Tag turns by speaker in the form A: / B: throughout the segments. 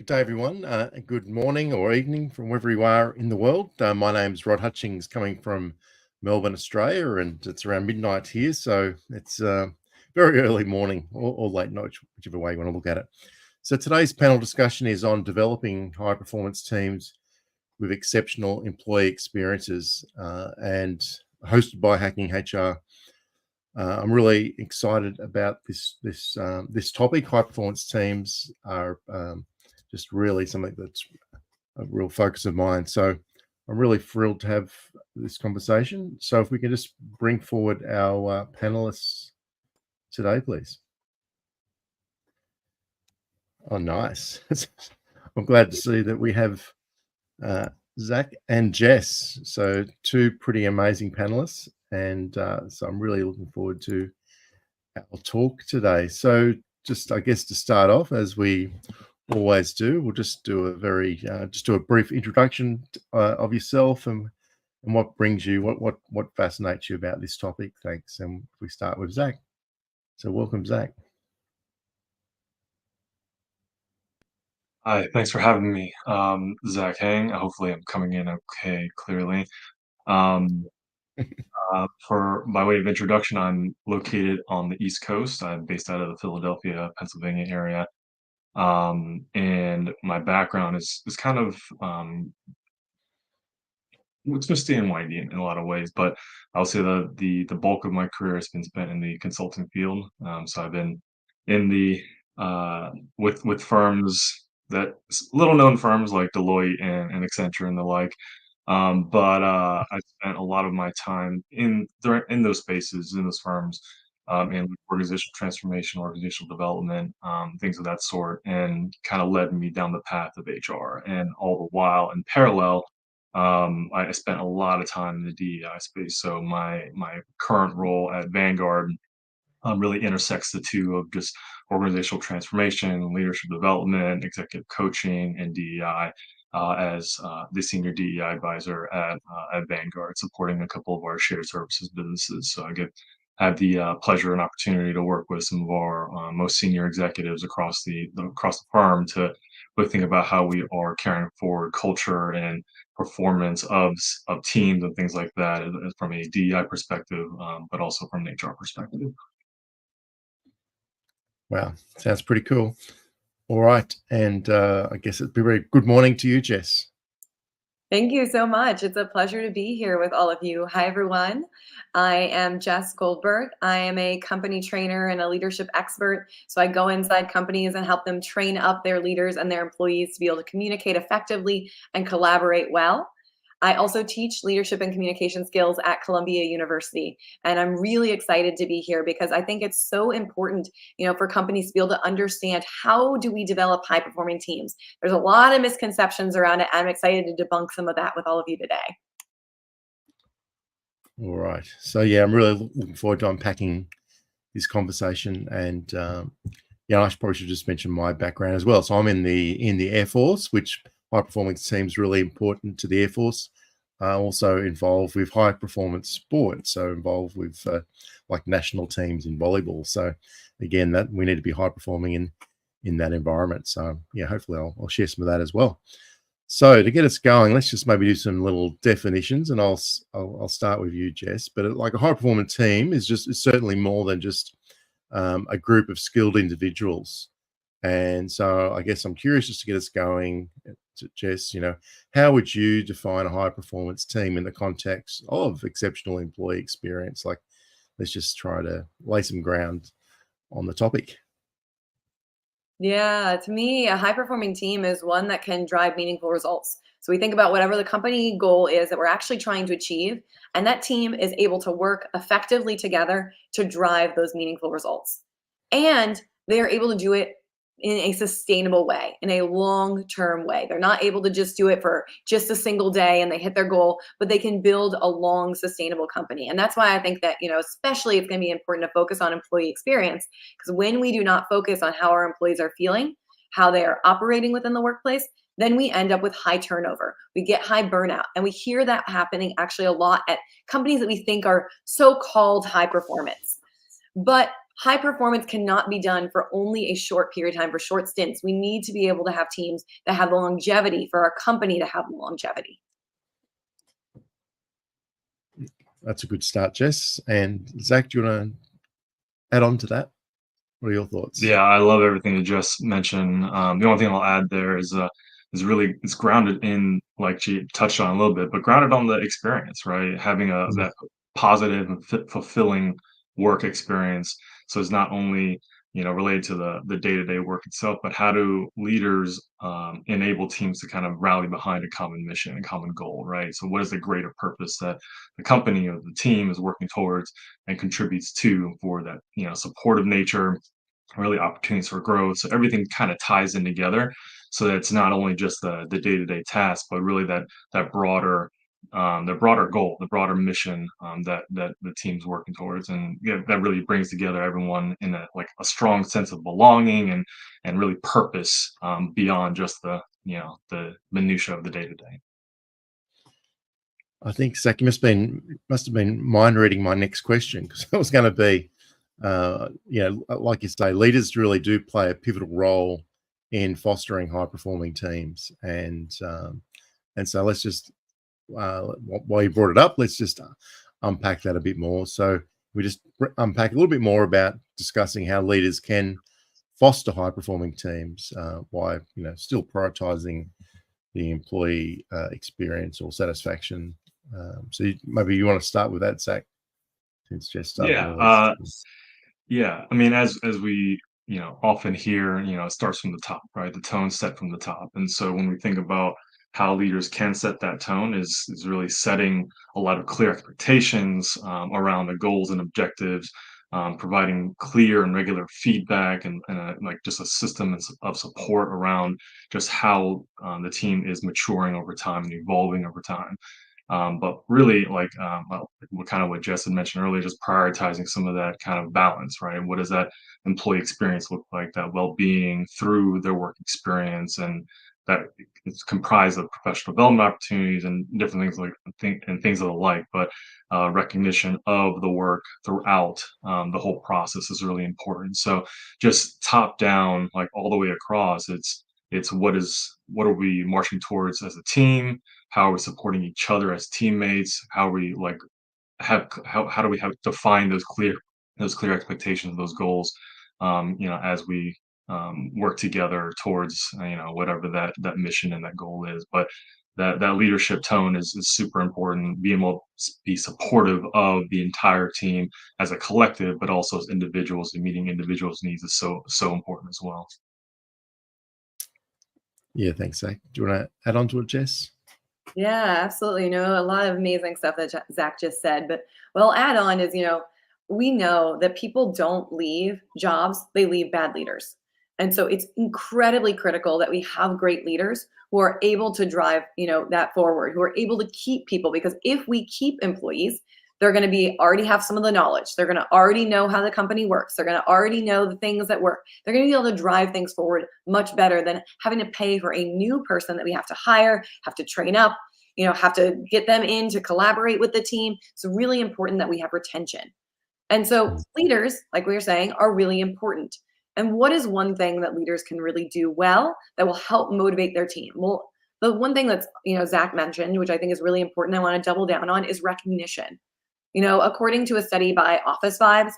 A: day, everyone. Good morning or evening from wherever you are in the world. My name's Rod Hutchings, coming from Melbourne, Australia, and it's around midnight here, so it's very early morning or late night, whichever way you want to look at it. So today's panel discussion is on developing high-performance teams with exceptional employee experiences, and hosted by Hacking HR. I'm really excited about this topic. High-performance teams are just really something that's a real focus of mine. So I'm really thrilled to have this conversation. So if we can just bring forward our panelists today, please. Oh, nice. I'm glad to see that we have Zach and Jess. So two pretty amazing panelists. And so I'm really looking forward to our talk today. So just, I guess, to start off, as we always do, we'll just do a brief introduction of yourself and what brings you, what fascinates you about this topic. Thanks. And we start with Zach. So welcome, Zach.
B: Hi, thanks for having me. Zach Hang. Hopefully I'm coming in okay, clearly. For by way of introduction, I'm located on the East Coast. I'm based out of the Philadelphia, Pennsylvania area. And my background is kind of it's twisty and windy in a lot of ways, but I'll say the bulk of my career has been spent in the consulting field. So I've been in the with firms that little known firms like Deloitte and Accenture and the like. But I spent a lot of my time in those spaces, in those firms, in organizational transformation, organizational development, things of that sort, and kind of led me down the path of HR. And all the while, in parallel, I spent a lot of time in the DEI space. So my current role at Vanguard really intersects the two of just organizational transformation, leadership development, executive coaching, and DEI. As the senior DEI advisor at Vanguard, supporting a couple of our shared services businesses. So had the pleasure and opportunity to work with some of our most senior executives across the firm to really think about how we are carrying forward culture and performance of teams and things like that from a DEI perspective, but also from an HR perspective.
A: Wow, sounds pretty cool. All right, and I guess it'd be very good morning to you, Jess.
C: Thank you so much. It's a pleasure to be here with all of you. Hi, everyone. I am Jess Goldberg. I am a company trainer and a leadership expert. So I go inside companies and help them train up their leaders and their employees to be able to communicate effectively and collaborate well. I also teach leadership and communication skills at Columbia University. And I'm really excited to be here because I think it's so important, for companies to be able to understand how do we develop high performing teams. There's a lot of misconceptions around it. I'm excited to debunk some of that with all of you today.
A: All right. So yeah, I'm really looking forward to unpacking this conversation. And I probably should just mention my background as well. So I'm in the Air Force, which high performance teams really important to the Air Force. Also involved with high performance sports, so involved with like national teams in volleyball. So again, that we need to be high performing in that environment. So yeah, hopefully I'll share some of that as well. So to get us going, let's just maybe do some little definitions, and I'll start with you, Jess. But like a high performance team is certainly more than just a group of skilled individuals. And so I guess I'm curious, just to get us going, Jess, how would you define a high performance team in the context of exceptional employee experience? Like, let's just try to lay some ground on the topic.
C: Yeah, to me, a high performing team is one that can drive meaningful results. So we think about whatever the company goal is that we're actually trying to achieve, and that team is able to work effectively together to drive those meaningful results. And they are able to do it in a sustainable way, in a long-term way. They're not able to just do it for just a single day and they hit their goal, but they can build a long, sustainable company. And that's why I think that, especially it's going to be important to focus on employee experience, because when we do not focus on how our employees are feeling, how they are operating within the workplace, then we end up with high turnover. We get high burnout. And we hear that happening actually a lot at companies that we think are so-called high performance. But high performance cannot be done for only a short period of time, for short stints. We need to be able to have teams that have the longevity, for our company to have the longevity.
A: That's a good start, Jess. And Zach, do you want to add on to that? What are your thoughts?
B: Yeah, I love everything you just mentioned. The only thing I'll add there is really it's grounded in, like she touched on a little bit, but grounded on the experience, right? Having that positive and fulfilling work experience. So it's not only related to the day-to-day work itself, but how do leaders enable teams to kind of rally behind a common mission and common goal, right? So what is the greater purpose that the company or the team is working towards and contributes to, for that supportive nature, really opportunities for growth. So everything kind of ties in together, so that it's not only just the day-to-day task, but really that broader goal, the broader mission that the team's working towards. And that really brings together everyone in a strong sense of belonging and really purpose beyond just the minutia of the day-to-day.
A: I think Zach, you must have been mind reading my next question, because it was going to be, like you say, leaders really do play a pivotal role in fostering high performing teams, and so let's just, while you brought it up, let's just unpack that a bit more. So we just unpack a little bit more about discussing how leaders can foster high performing teams, while still prioritizing the employee experience or satisfaction. So maybe you want to start with that, Zach, since Jess started.
B: Yeah. I mean, as we often hear, it starts from the top, right? The tone set from the top. And so when we think about how leaders can set that tone, is really setting a lot of clear expectations around the goals and objectives, providing clear and regular feedback, and just a system of support around just how the team is maturing over time and evolving over time. But really, what Jess had mentioned earlier, just prioritizing some of that kind of balance, right? What does that employee experience look like, that well-being through their work experience, and that it's comprised of professional development opportunities and different things things of the like. But recognition of the work throughout the whole process is really important. So just top down, all the way across, it's what are we marching towards as a team? How are we supporting each other as teammates? How are we how do we define those clear expectations, those goals, as we work together towards whatever that mission and that goal is. But that leadership tone is super important. Being able to be supportive of the entire team as a collective, but also as individuals, and meeting individuals' needs is so important as well.
A: Yeah, thanks, Zach. Do you want to add on to it, Jess?
C: Yeah, absolutely. A lot of amazing stuff that Zach just said. But what I'll add on is, we know that people don't leave jobs, they leave bad leaders. And so it's incredibly critical that we have great leaders who are able to drive, that forward, who are able to keep people. Because if we keep employees, they're going to already have some of the knowledge. They're going to already know how the company works. They're going to already know the things that work. They're going to be able to drive things forward much better than having to pay for a new person that we have to hire, have to train up, have to get them in to collaborate with the team. It's really important that we have retention. And so leaders, like we were saying, are really important. And what is one thing that leaders can really do well that will help motivate their team? Well, the one thing that's, Zach mentioned, which I think is really important, I want to double down on, is recognition. According to a study by Office Vibes,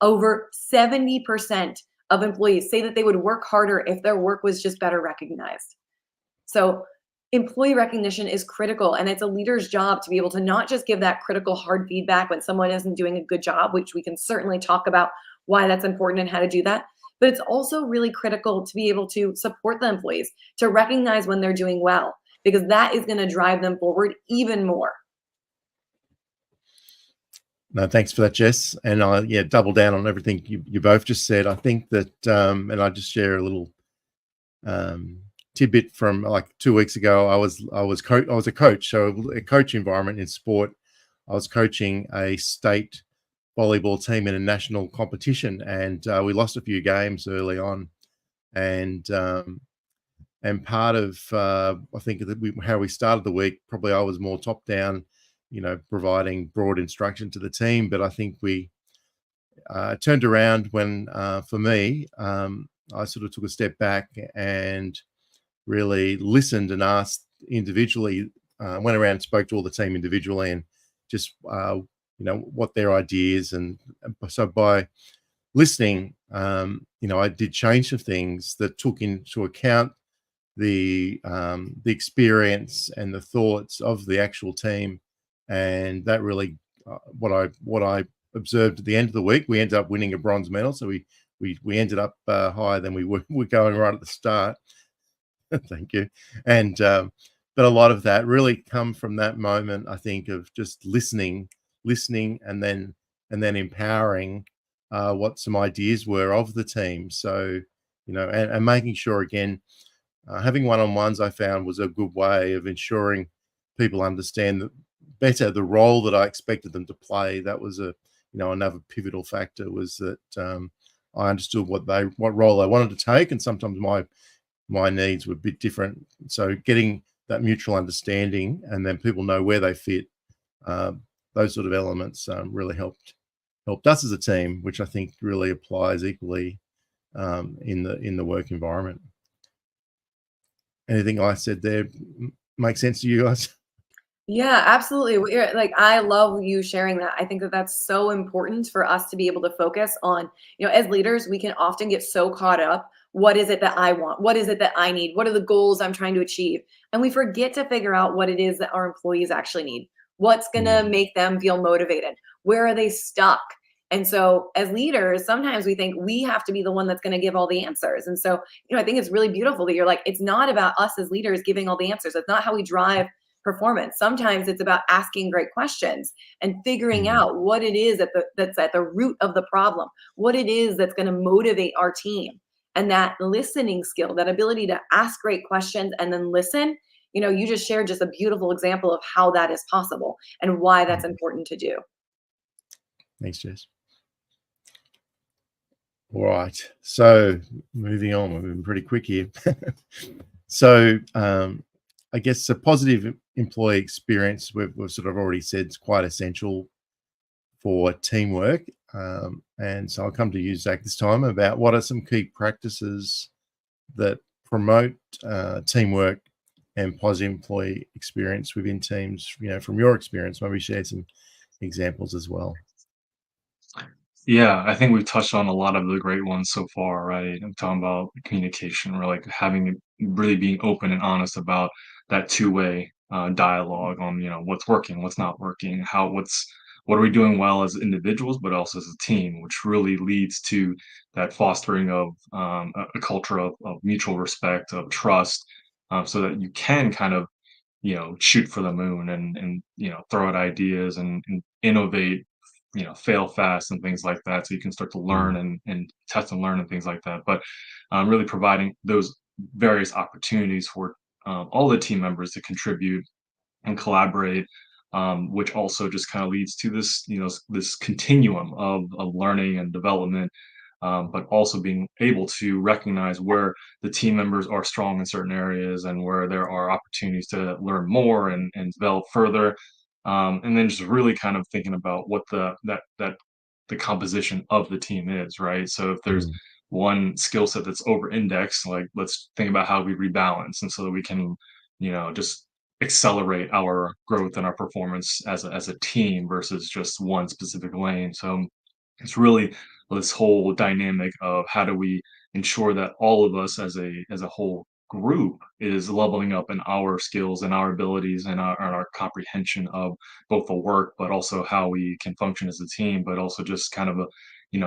C: over 70% of employees say that they would work harder if their work was just better recognized. So employee recognition is critical, and it's a leader's job to be able to not just give that critical hard feedback when someone isn't doing a good job, which we can certainly talk about why that's important and how to do that. But it's also really critical to be able to support the employees, to recognize when they're doing well, because that is going to drive them forward even more.
A: No, thanks for that, Jess. And I double down on everything you both just said. I think that, and I just share a little tidbit from 2 weeks ago. I was a coach, so a coach environment in sport. I was coaching a state volleyball team in a national competition, and we lost a few games early on, and part of I think how we started the week, probably I was more top down, providing broad instruction to the team, but I think we turned around when, for me, I sort of took a step back and really listened and asked individually, went around and spoke to all the team individually and just, what their ideas. And so by listening, I did change some things that took into account the experience and the thoughts of the actual team, and that really, what I observed at the end of the week. We ended up winning a bronze medal, so we ended up higher than we were going right at the start. Thank you. And but a lot of that really come from that moment, I think, of just listening, and then empowering what some ideas were of the team. So, and making sure again, having one-on-ones I found was a good way of ensuring people understand better the role that I expected them to play. That was another pivotal factor, was that I understood what role they wanted to take, and sometimes my needs were a bit different. So getting that mutual understanding, and then people know where they fit, those sort of elements really helped us as a team, which I think really applies equally in the work environment. Anything I said there make sense to you guys?
C: Yeah, absolutely. Like, I love you sharing that. I think that that's so important for us to be able to focus on, as leaders, we can often get so caught up. What is it that I want? What is it that I need? What are the goals I'm trying to achieve? And we forget to figure out what it is that our employees actually need. What's going to make them feel motivated? Where are they stuck? And so, as leaders, sometimes we think we have to be the one that's going to give all the answers. And so, I think it's really beautiful that you're like, it's not about us as leaders giving all the answers. It's not how we drive performance. Sometimes it's about asking great questions and figuring
A: Mm,
C: out what it is that's at the root of the problem, what it is that's going to motivate our team. And that listening skill, that ability to ask great questions and then listen, you just shared just a beautiful example of how that is possible and why that's
A: mm.
C: important to do.
A: Thanks, Jess. All right. So moving on, we're moving pretty quick here. So I guess a positive employee experience, we've sort of already said, is quite essential for teamwork. And so I'll come to you, Zach, this time, about what are some key practices that promote teamwork and positive employee experience within teams, from your experience. Maybe share some examples as well.
B: Yeah, I think we've touched on a lot of the great ones so far, right? I'm talking about communication, or like really being open and honest about that two-way dialogue on, what's working, what's not working, what are we doing well as individuals, but also as a team, which really leads to that fostering of a culture of mutual respect, of trust, so that you can kind of, shoot for the moon and throw out ideas and innovate, fail fast and things like that, so you can start to learn
A: Mm,
B: and test and learn and things like that. But really providing those various opportunities for all the team members to contribute and collaborate, which also just kind of leads to this, this continuum of learning and development, but also being able to recognize where the team members are strong in certain areas and where there are opportunities to learn more and develop further. And then just really kind of thinking about what the composition of the team is, right? So if there's
A: mm,
B: one skill set that's over indexed, like let's think about how we rebalance, and so that we can, just accelerate our growth and our performance as a team versus just one specific lane. So it's really this whole dynamic of how do we ensure that all of us as a whole group is leveling up in our skills and our abilities and our comprehension of both the work, but also how we can function as a team, but also just kind of a,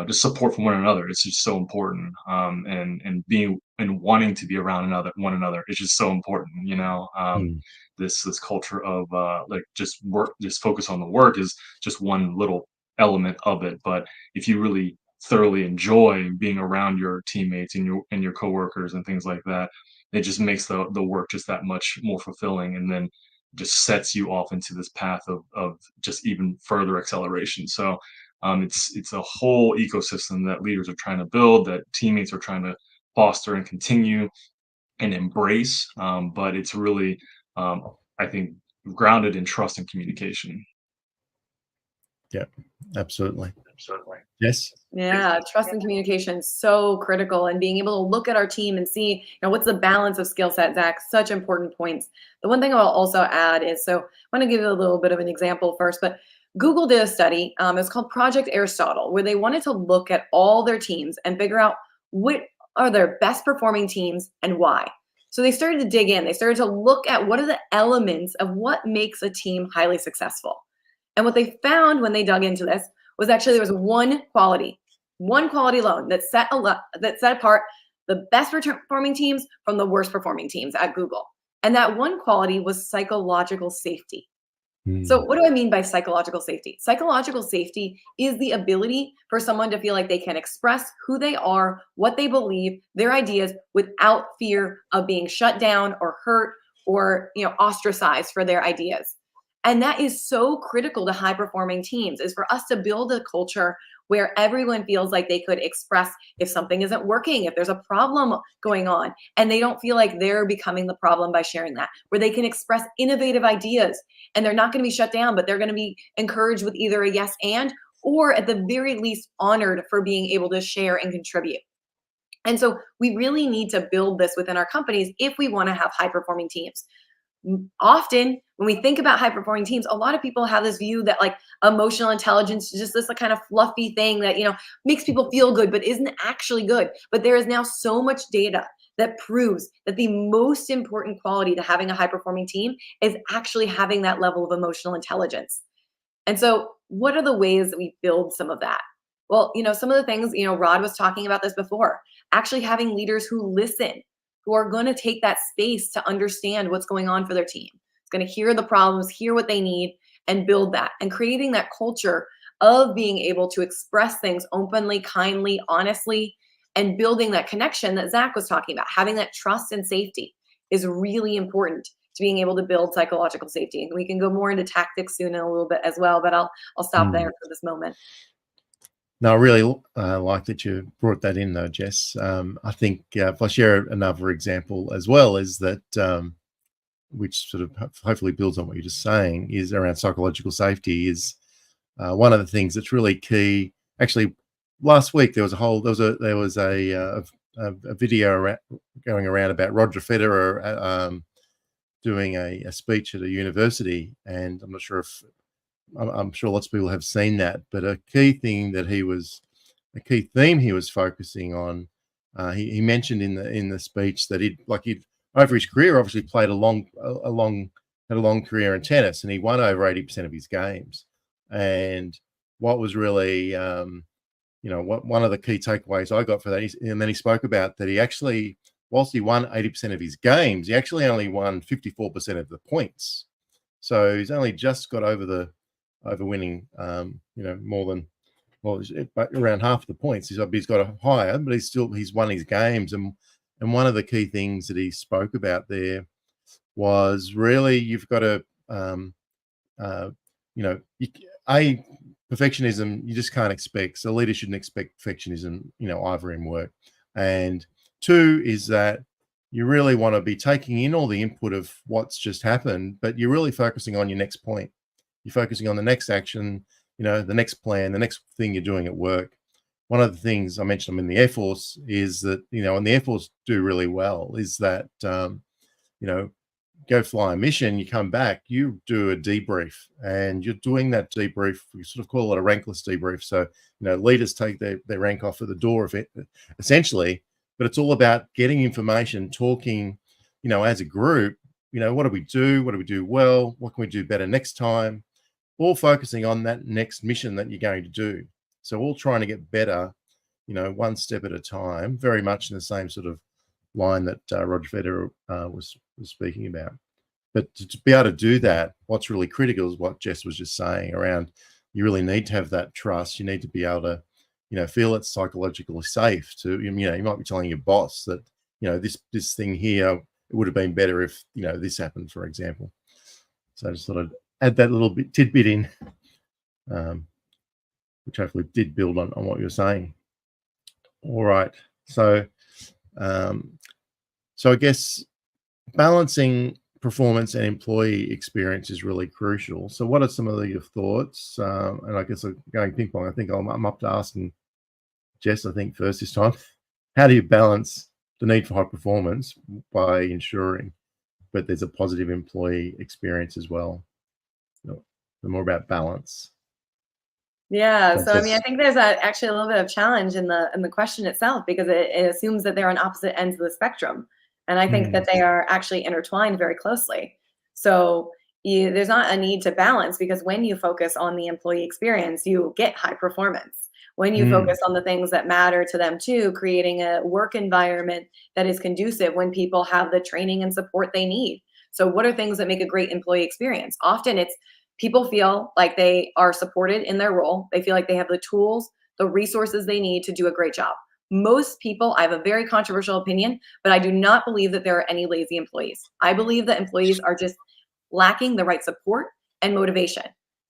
B: just support from one another. It's just so important. And being and wanting to be around one another is just so important.
A: mm,
B: This culture of like just work, just focus on the work is just one little element of it. But if you really thoroughly enjoy being around your teammates and your coworkers and things like that, it just makes the work just that much more fulfilling, and then just sets you off into this path of just even further acceleration. So it's a whole ecosystem that leaders are trying to build, that teammates are trying to foster and continue and embrace. But it's really, I think, grounded in trust and communication.
A: yeah, absolutely.
B: certainly.
A: Yes.
C: Yeah, trust and communication so critical, and being able to look at our team and see, what's the balance of skill set, Zach, such important points. The one thing I'll also add is, so I want to give you a little bit of an example first, but Google did a study, it's called Project Aristotle, where they wanted to look at all their teams and figure out what are their best performing teams and why. So they started to dig in. They started to look at what are the elements of what makes a team highly successful. And what they found when they dug into this was actually there was one quality alone that set apart the best performing teams from the worst performing teams at Google. And that one quality was psychological safety. So what do I mean by psychological safety? Psychological safety is the ability for someone to feel like they can express who they are, what they believe, their ideas without fear of being shut down or hurt or, ostracized for their ideas. And that is so critical to high performing teams, is for us to build a culture where everyone feels like they could express if something isn't working, if there's a problem going on, and they don't feel like they're becoming the problem by sharing that, where they can express innovative ideas and they're not going to be shut down, but they're going to be encouraged with either a yes and, or at the very least honored for being able to share and contribute. And so we really need to build this within our companies if we want to have high performing teams. Often when we think about high performing teams, a lot of people have this view that like emotional intelligence is just this kind of fluffy thing that, makes people feel good, but isn't actually good. But there is now so much data that proves that the most important quality to having a high performing team is actually having that level of emotional intelligence. And so what are the ways that we build some of that? Well, some of the things, Rod was talking about this before, actually having leaders who listen, who are going to take that space to understand what's going on for their team. It's going to hear the problems, hear what they need, and build that. And creating that culture of being able to express things openly, kindly, honestly, and building that connection that Zach was talking about. Having that trust and safety is really important to being able to build psychological safety. And we can go more into tactics soon in a little bit as well, but I'll stop there for this moment.
A: No, I really like that you brought that in, though, Jess. I think if I share another example as well, is that which sort of hopefully builds on what you're just saying, is around psychological safety. Is one of the things that's really key. Actually, last week there was a video going around about Roger Federer doing a speech at a university, and I'm not sure if. I'm sure lots of people have seen that, but a key theme he was focusing on. He mentioned in the speech that he'd over his career obviously played a long career in tennis, and he won over 80% of his games. And what was really, one of the key takeaways I got for that, and then he spoke about that he actually, whilst he won 80% of his games, he actually only won 54% of the points. So he's only just got over winning, more than, around half the points. He's got a higher, but he's won his games. And one of the key things that he spoke about there was really you've got to, perfectionism, you just can't expect. So leaders shouldn't expect perfectionism, either in work. And two is that you really want to be taking in all the input of what's just happened, but you're really focusing on your next point. You're focusing on the next action, the next plan, the next thing you're doing at work. One of the things I mentioned I'm in the Air Force is that, and the Air Force do really well, is that, go fly a mission, you come back, you do a debrief, and you're doing that debrief. We sort of call it a rankless debrief. So, leaders take their rank off at the door of it, essentially, but it's all about getting information, talking, as a group, what do we do? What do we do well? What can we do better next time? All focusing on that next mission that you're going to do. So all trying to get better, one step at a time, very much in the same sort of line that Roger Federer was speaking about. But to be able to do that, what's really critical is what Jess was just saying around, you really need to have that trust. You need to be able to, feel it's psychologically safe to, you might be telling your boss that, this thing here, it would have been better if, this happened, for example. So I just thought I'd add that little bit tidbit in, which hopefully did build on what you were saying. All right. So, I guess balancing performance and employee experience is really crucial. So, what are some of your thoughts? And I guess going ping pong, I think I'm up to asking Jess, I think, first this time. How do you balance the need for high performance by ensuring that there's a positive employee experience as well? The more about balance.
C: Yeah, so I mean, I
A: Jess.
C: think there's actually a little bit of challenge in the question itself because it assumes that they're on opposite ends of the spectrum, and I think that they are actually intertwined very closely. So there's not a need to balance because when you focus on the employee experience, you get high performance. When you
A: Mm,
C: focus on the things that matter to them too, creating a work environment that is conducive when people have the training and support they need. So what are things that make a great employee experience? Often it's people feel like they are supported in their role. They feel like they have the tools, the resources they need to do a great job. Most people, I have a very controversial opinion, but I do not believe that there are any lazy employees. I believe that employees are just lacking the right support and motivation.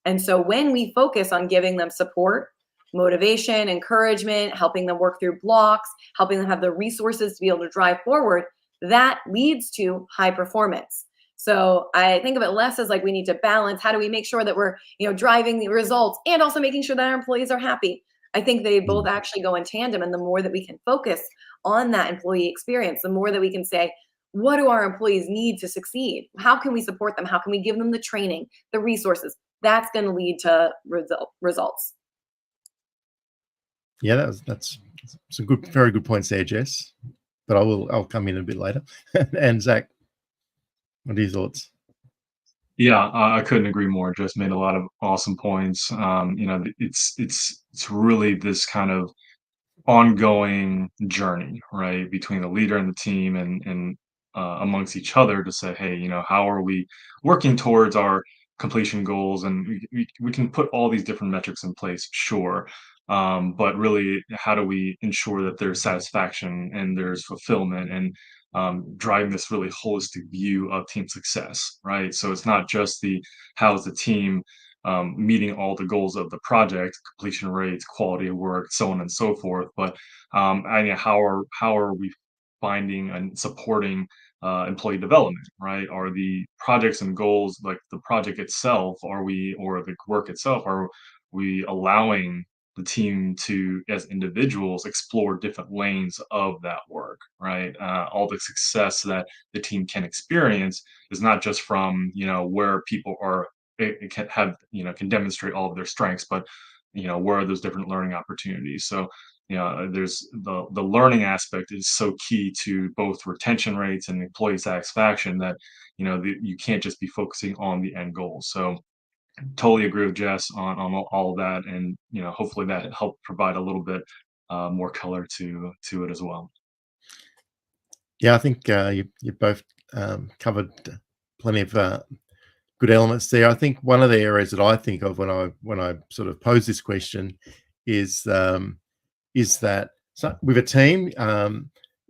C: And so when we focus on giving them support, motivation, encouragement, helping them work through blocks, helping them have the resources to be able to drive forward, that leads to high performance. So I think of it less as like we need to balance. How do we make sure that we're, driving the results and also making sure that our employees are happy? I think they both
A: mm.
C: actually go in tandem. And the more that we can focus on that employee experience, the more that we can say, what do our employees need to succeed? How can we support them? How can we give them the training, the resources? That's going to lead to results.
A: Yeah, that's some good, very good points there, Jess. But I'll come in a bit later. And Zach, what are your thoughts?
B: Yeah, I couldn't agree more. Just made a lot of awesome points. It's really this kind of ongoing journey, right, between the leader and the team and amongst each other to say, hey, how are we working towards our completion goals? And we can put all these different metrics in place, sure. But really, how do we ensure that there's satisfaction and there's fulfillment and driving this really holistic view of team success, right? So it's not just how's the team meeting all the goals of the project, completion rates, quality of work, so on and so forth. But how are we finding and supporting employee development, right? Are the projects and goals, like the project itself, or the work itself, are we allowing the team to, as individuals, explore different lanes of that work, right? All the success that the team can experience is not just from where people are it can demonstrate all of their strengths, but where are those different learning opportunities? So there's the learning aspect is so key to both retention rates and employee satisfaction that you can't just be focusing on the end goal. So totally agree with Jess on all of that, and hopefully that helped provide a little bit more color to it as well.
A: Yeah, I think you both covered plenty of good elements there. I think one of the areas that I think of when I sort of pose this question is that with a team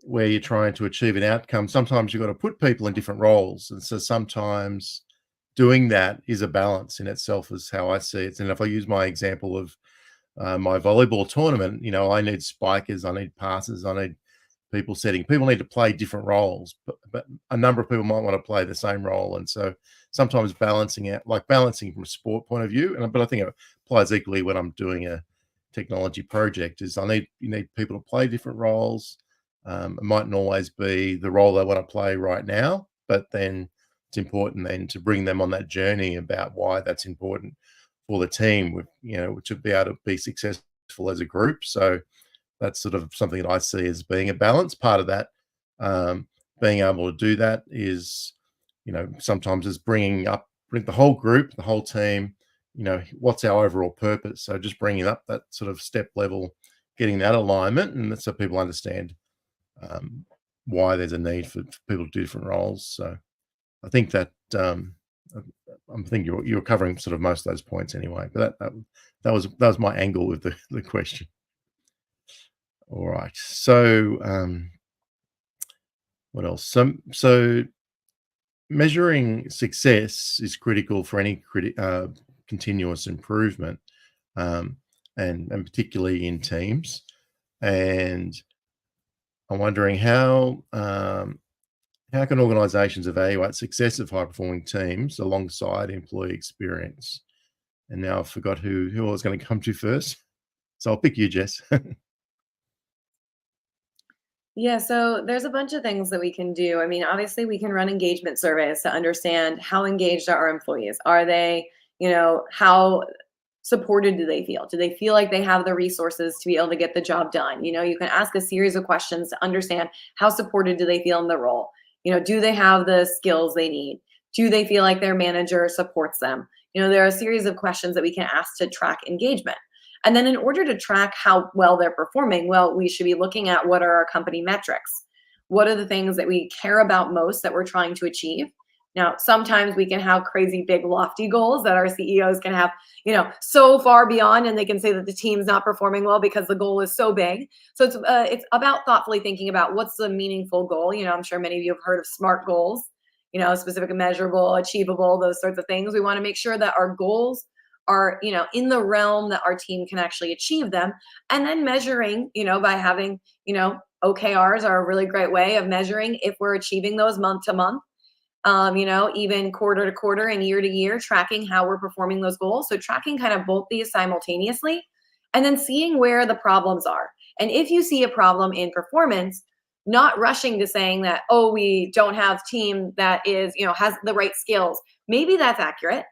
A: where you're trying to achieve an outcome, sometimes you've got to put people in different roles, and so sometimes doing that is a balance in itself, is how I see it. And if I use my example of my volleyball tournament, I need spikers, I need passers, I need people setting. People need to play different roles, but a number of people might want to play the same role, and so sometimes balancing out, like balancing from a sport point of view, but I think it applies equally when I'm doing a technology project. Is you need people to play different roles. It mightn't always be the role they want to play right now, but then it's important then to bring them on that journey about why that's important for the team, with to be able to be successful as a group. So that's sort of something that I see as being a balance. Part of that, being able to do that is, sometimes is bring the whole group, the whole team, what's our overall purpose. So just bringing up that sort of step level, getting that alignment, and that's so people understand why there's a need for people to do different roles. So I think that I think you're covering sort of most of those points anyway. But that was my angle with the question. All right. So what else? So measuring success is critical for any continuous improvement, and particularly in teams. And I'm wondering how How can organizations evaluate success of high performing teams alongside employee experience? And now I forgot who I was going to come to first. So I'll pick you, Jess.
C: Yeah, so there's a bunch of things that we can do. I mean, obviously, we can run engagement surveys to understand how engaged are our employees. Are they, how supported do they feel? Do they feel like they have the resources to be able to get the job done? You can ask a series of questions to understand how supported do they feel in the role? Do they have the skills they need? Do they feel like their manager supports them? There are a series of questions that we can ask to track engagement. And then in order to track how well they're performing, well, we should be looking at what are our company metrics? What are the things that we care about most that we're trying to achieve? Now, sometimes we can have crazy big lofty goals that our CEOs can have, so far beyond, and they can say that the team's not performing well because the goal is so big. So it's about thoughtfully thinking about what's the meaningful goal. I'm sure many of you have heard of SMART goals, specific, measurable, achievable, those sorts of things. We want to make sure that our goals are, in the realm that our team can actually achieve them. And then measuring, by having, OKRs are a really great way of measuring if we're achieving those month to month, even quarter to quarter and year to year, tracking how we're performing those goals. So tracking kind of both these simultaneously, and then seeing where the problems are. And if you see a problem in performance, not rushing to saying that, oh, we don't have team that is, has the right skills. Maybe that's accurate.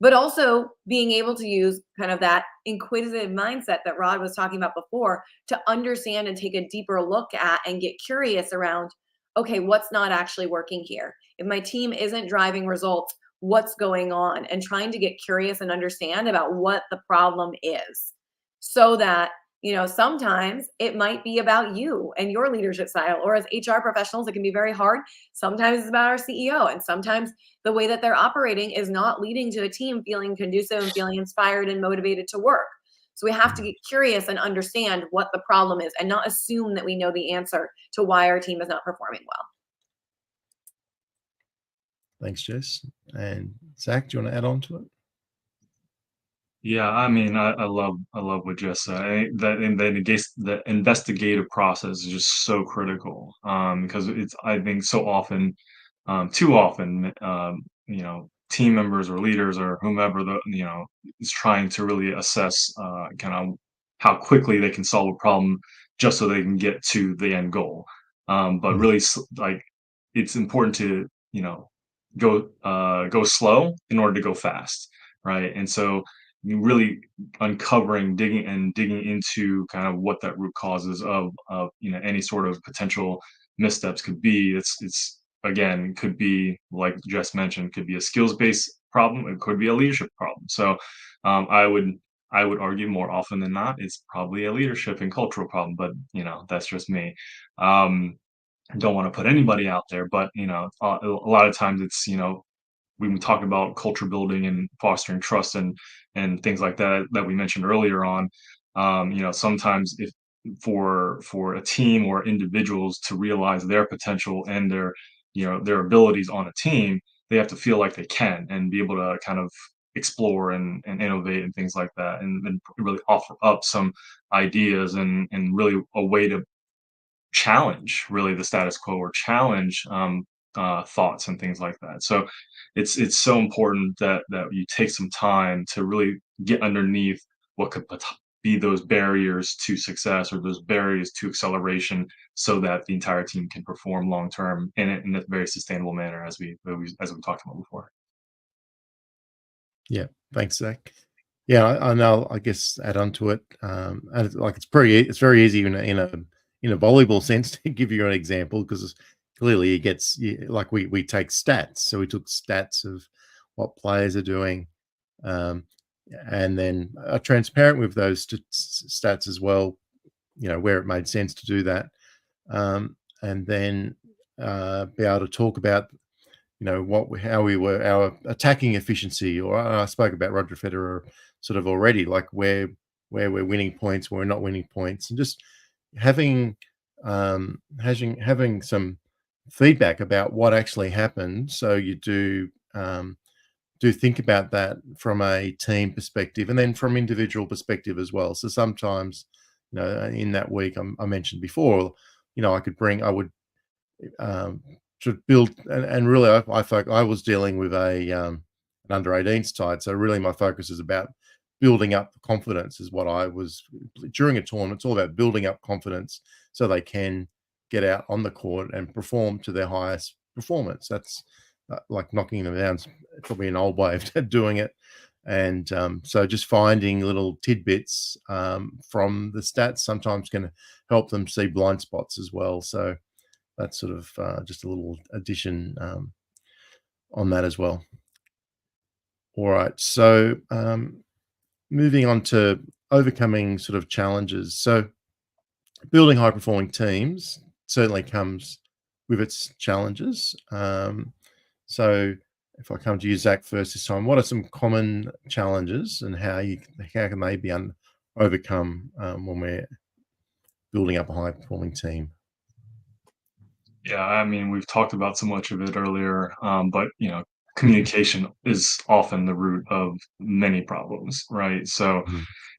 C: But also being able to use kind of that inquisitive mindset that Rod was talking about before to understand and take a deeper look at and get curious around, okay, what's not actually working here? If my team isn't driving results, what's going on? And trying to get curious and understand about what the problem is, so that sometimes it might be about you and your leadership style, or as HR professionals, it can be very hard. Sometimes it's about our CEO, and sometimes the way that they're operating is not leading to a team feeling conducive and feeling inspired and motivated to work. So we have to get curious and understand what the problem is, and not assume that we know the answer to why our team is not performing well.
A: Thanks, Jess. And Zach, do you want to add on to it?
B: Yeah, I mean, I love what Jess said. The investigative process is just so critical, because it's, I think, so often, too often, team members or leaders or whomever is trying to really assess kind of how quickly they can solve a problem just so they can get to the end goal. But really, like, it's important to go slow in order to go fast, right? And so you really digging into kind of what that root causes of any sort of potential missteps could be. It's again, could be, like Jess mentioned, could be a skills based problem. It could be a leadership problem. So I would argue more often than not it's probably a leadership and cultural problem, but that's just me. Don't want to put anybody out there, but a lot of times it's when we talk about culture building and fostering trust and things like that we mentioned earlier on, sometimes if for a team or individuals to realize their potential and their abilities on a team, they have to feel like they can and be able to kind of explore and innovate and things like that, and really offer up some ideas and really a way to challenge really the status quo, or challenge thoughts and things like that. So it's so important that you take some time to really get underneath what could be those barriers to success or those barriers to acceleration, so that the entire team can perform long term in a very sustainable manner, as we talked about before.
A: Yeah, thanks, Zach. Yeah, I know. I guess add on to it, and it's very easy in a volleyball sense to give you an example, because clearly it gets, like we take stats. So we took stats of what players are doing, and then are transparent with those stats as well, where it made sense to do that, and then be able to talk about how we were, our attacking efficiency, or I spoke about Roger Federer sort of already, like where we're winning points, where we're not winning points, and just having some feedback about what actually happened. So you do think about that from a team perspective, and then from individual perspective as well. So sometimes, in that week I mentioned before, I would to build, and really, I was dealing with an under 18s side, so really my focus is about building up confidence. Is what I was during a tournament. It's all about building up confidence so they can get out on the court and perform to their highest performance. That's like knocking them down. It's probably an old way of doing it. And so just finding little tidbits from the stats sometimes can help them see blind spots as well. So that's sort of just a little addition on that as well. All right. So moving on to overcoming sort of challenges. So building high performing teams certainly comes with its challenges. So if I come to you, Zach, first this time, what are some common challenges and how can they be overcome when we're building up a high performing team?
B: Yeah, I mean, we've talked about so much of it earlier, but communication is often the root of many problems, right? So,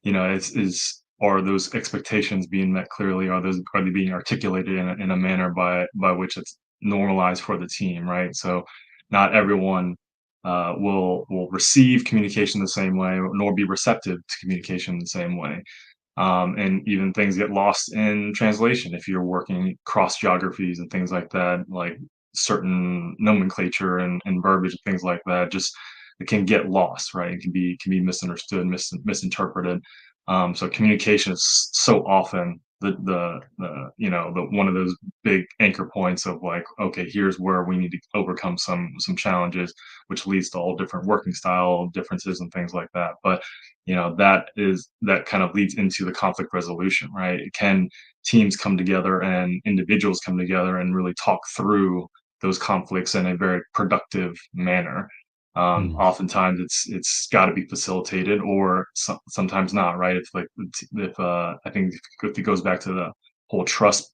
A: Mhm.
B: are those expectations being met clearly? Are they being articulated in a manner by which it's normalized for the team, right? So, not everyone will receive communication the same way, nor be receptive to communication the same way. And even things get lost in translation if you're working cross geographies and things like that, like certain nomenclature and verbiage and things like that. Just it can get lost, right? It can be misunderstood, misinterpreted. So communication is so often the one of those big anchor points of like, okay, here's where we need to overcome some challenges, which leads to all different working style differences and things like that. But that kind of leads into the conflict resolution, right? Can teams come together and individuals come together and really talk through those conflicts in a very productive manner?
A: Mm.
B: Oftentimes it's got to be facilitated, or sometimes not, right? If like if I think if it goes back to the whole trust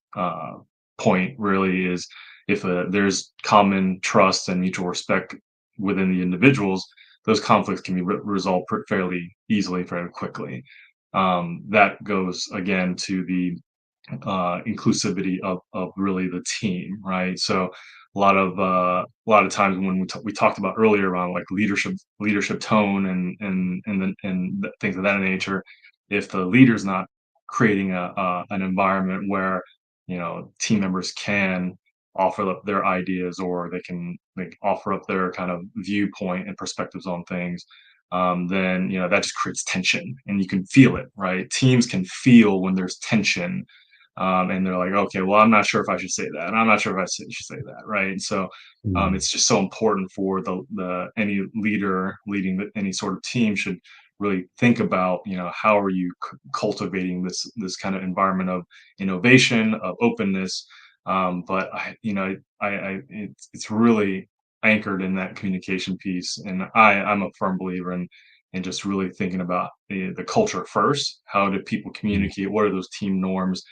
B: point, really is if there's common trust and mutual respect within the individuals, those conflicts can be resolved fairly easily, fairly quickly. That goes again to the inclusivity of really the team, right? So a lot of times when we talked about earlier around like leadership tone and things of that nature, if the leader's not creating an environment where team members can offer up their ideas, or they can offer up their kind of viewpoint and perspectives on things, then that just creates tension, and you can feel it, right? Teams can feel when there's tension, and they're like, okay, well, I'm not sure if I should say that, and I'm not sure if should say that, right? And so
A: Mm.
B: it's just so important for the any leader leading any sort of team should really think about, how are you cultivating this kind of environment of innovation, of openness. But it's really anchored in that communication piece, and I'm a firm believer in just really thinking about the culture first. How do people
A: Mm.
B: communicate? What are those team norms?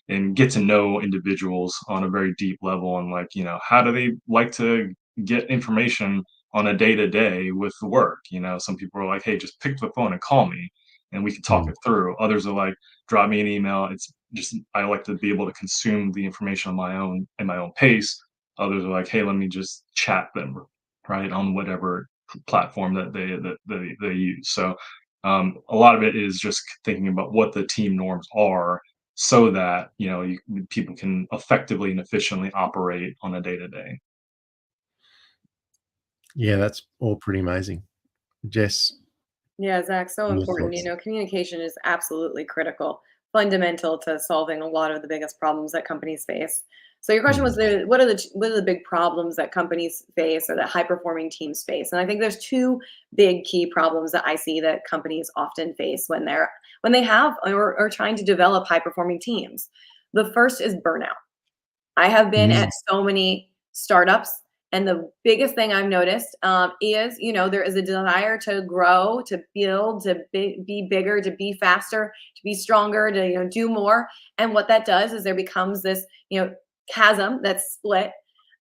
B: And get to know individuals on a very deep level, and like, how do they like to get information on a day to day with the work? Some people are like, hey, just pick up the phone and call me and we can talk
A: Mm.
B: it through. Others are like, drop me an email. It's just, I like to be able to consume the information on my own pace. Others are like, hey, let me just chat them, right, on whatever platform that they use. So a lot of it is just thinking about what the team norms are, so that people can effectively and efficiently operate on a day to day.
A: Yeah, that's all pretty amazing. Jess,
C: Yeah, Zach, so
A: your
C: important.
A: thoughts?
C: Communication is absolutely critical, fundamental to solving a lot of the biggest problems that companies face. So your question was,
A: Mm.
C: what are the big problems that companies face or that high performing teams face? And I think there's two big key problems that I see that companies often face when they have or are trying to develop high performing teams. The first is burnout. I have been
A: Mm.
C: at so many startups, and the biggest thing I've noticed is, there is a desire to grow, to build, to be bigger, to be faster, to be stronger, to do more. And what that does is there becomes this, chasm that's split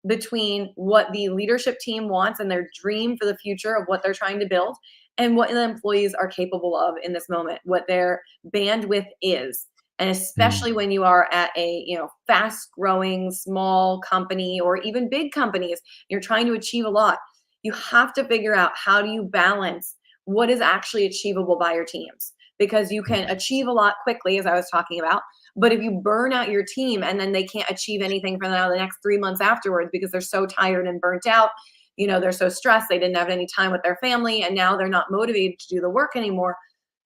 C: between what the leadership team wants and their dream for the future of what they're trying to build, and what the employees are capable of in this moment, what their bandwidth is. And especially when you are at a, fast growing small company or even big companies, you're trying to achieve a lot. You have to figure out, how do you balance what is actually achievable by your teams? Because you can achieve a lot quickly, as I was talking about. But if you burn out your team and then they can't achieve anything for the next 3 months afterwards because they're so tired and burnt out, they're so stressed, they didn't have any time with their family, and now they're not motivated to do the work anymore,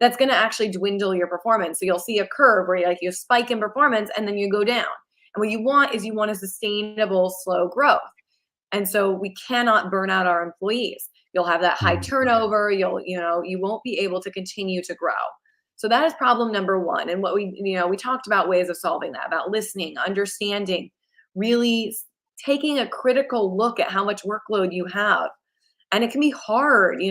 C: that's going to actually dwindle your performance. So you'll see a curve where you spike in performance and then you go down. And what you want is a sustainable, slow growth. And so we cannot burn out our employees. You'll have that high turnover. You won't be able to continue to grow. So that is problem number one. And what we talked about ways of solving that, about listening, understanding, really taking a critical look at how much workload you have. And it can be hard,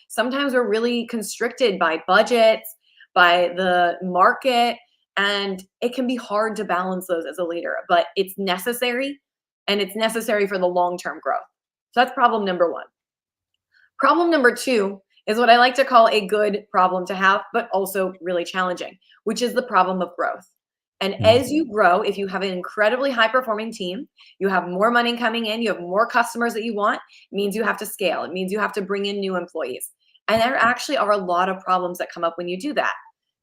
C: Sometimes we're really constricted by budgets, by the market, and it can be hard to balance those as a leader, but it's necessary, and it's necessary for the long-term growth. So that's problem number one. Problem number two is what I like to call a good problem to have, but also really challenging, which is the problem of growth. And as you grow, if you have an incredibly high-performing team, you have more money coming in, you have more customers that you want, it means you have to scale. It means you have to bring in new employees. And there actually are a lot of problems that come up when you do that.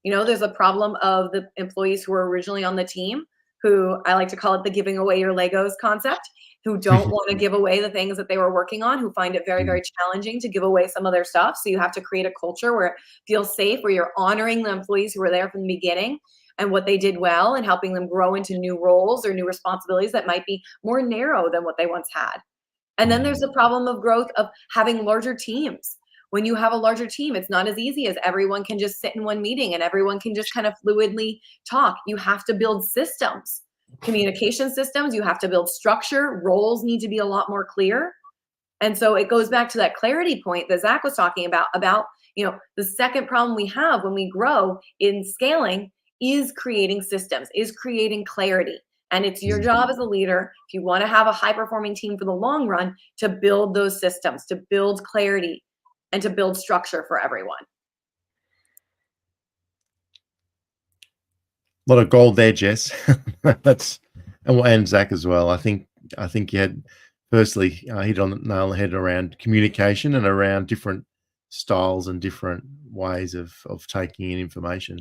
C: There's a problem of the employees who were originally on the team, who I like to call it the giving away your Legos concept, who don't want to give away the things that they were working on, who find it very, very challenging to give away some of their stuff. So you have to create a culture where it feels safe, where you're honoring the employees who were there from the beginning and what they did well, and helping them grow into new roles or new responsibilities that might be more narrow than what they once had. And then there's the problem of growth of having larger teams. When you have a larger team, it's not as easy as everyone can just sit in one meeting and everyone can just kind of fluidly talk. You have to build systems, communication systems. You have to build structure. Roles need to be a lot more clear. And so it goes back to that clarity point that Zach was talking about, the second problem we have when we grow in scaling is creating systems, is creating clarity. And it's your job as a leader, if you want to have a high-performing team for the long run, to build those systems, to build clarity, and to build structure for everyone.
A: A lot of gold there, Jess. and Zach as well. I think you had firstly hit on the nail on the head around communication and around different styles and different ways of taking in information.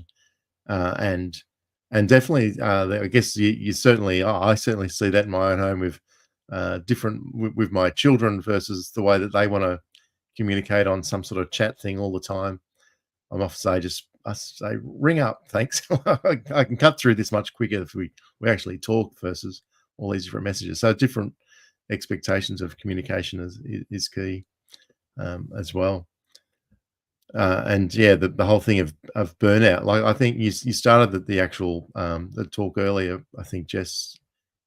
A: And definitely, I guess you certainly, I certainly see that in my own home with different with my children versus the way that they want to communicate on some sort of chat thing all the time. I'm off to say I say ring up, thanks. I can cut through this much quicker if we actually talk versus all these different messages. So different expectations of communication is key as well. And yeah, the whole thing of burnout. Like I think you started the actual the talk earlier. I think Jess